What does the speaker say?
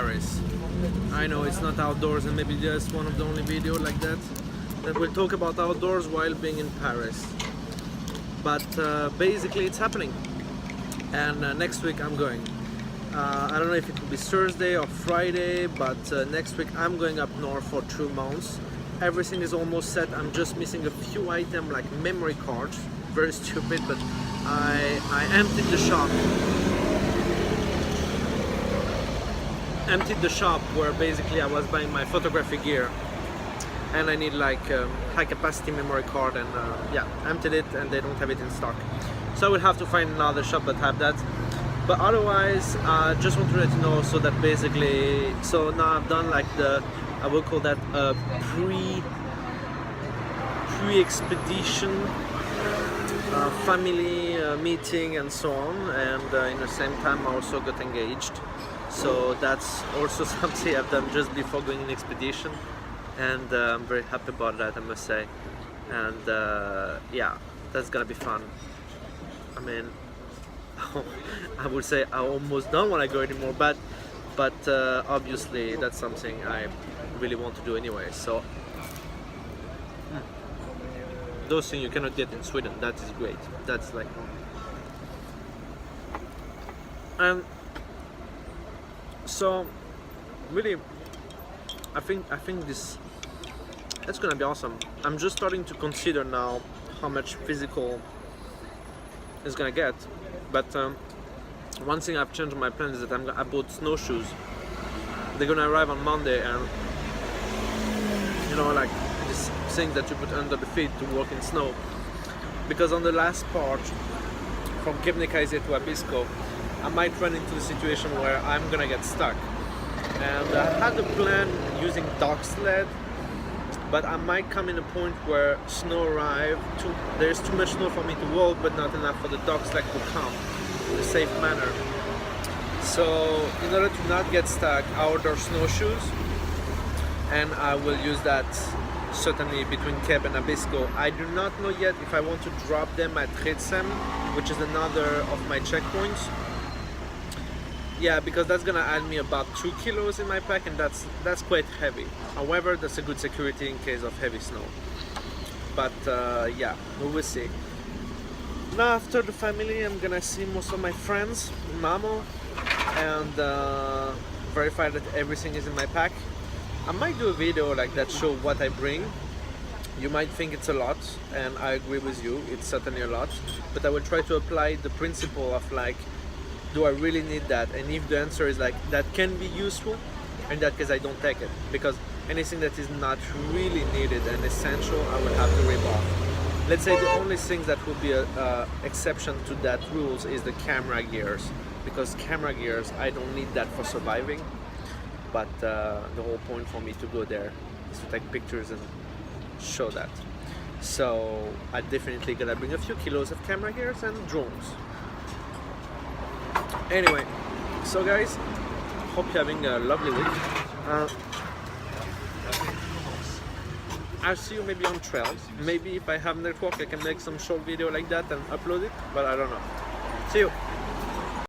Paris. I know it's not outdoors, and maybe just one of the only video like that will talk about outdoors while being in Paris. But basically it's happening, and next week I'm going. I don't know if it will be Thursday or Friday, but next week I'm going up north for 2 months. Everything is almost set. I'm just missing a few items like memory cards. Very stupid, but I emptied the shop. Emptied the shop where basically I was buying my photography gear, and I need like high capacity memory card, and yeah, emptied it, and they don't have it in stock. So I will have to find another shop that have that. But otherwise, I just want to let you know, so that basically, so now I've done like the, I will call that a pre-expedition family meeting and so on, and in the same time I also got engaged. So that's also something I've done just before going in expedition, and I'm very happy about that, I must say. And yeah, that's gonna be fun. I mean, I would say I almost don't want to go anymore, but obviously that's something I really want to do anyway. So those things you cannot get in Sweden. That is great. That's like, and so really, I think this, that's gonna be awesome. I'm just starting to consider now how much physical it's gonna get. But one thing I've changed in my plans is that I bought snowshoes. They're gonna arrive on Monday, and you know, like this thing that you put under the feet to walk in snow. Because on the last part from Kebnekaise to Abisko, I might run into the situation where I'm gonna get stuck. And I had a plan using dog sled, but I might come in a point where snow arrives, there's too much snow for me to walk, but not enough for the dog sled to come in a safe manner. So in order to not get stuck, I order snowshoes, and I will use that certainly between Keb and Abisko. I do not know yet if I want to drop them at Ritsem, which is another of my checkpoints. Yeah, because that's gonna add me about 2 kilos in my pack, and that's quite heavy. However, that's a good security in case of heavy snow. But yeah, we will see. Now after the family, I'm gonna see most of my friends, Mamo, and verify that everything is in my pack. I might do a video like that, show what I bring. You might think it's a lot, and I agree with you, it's certainly a lot, but I will try to apply the principle of like, do I really need that? And if the answer is like, that can be useful, in that case I don't take it, because anything that is not really needed and essential, I will have to rip off. Let's say the only thing that would be an exception to that rules is the camera gears, because camera gears, I don't need that for surviving, but the whole point for me to go there is to take pictures and show that. So I definitely gotta bring a few kilos of camera gears and drones. Anyway, so guys, hope you're having a lovely week. I'll see you maybe on trails. Maybe if I have network, I can make some short video like that and upload it, but I don't know. See you.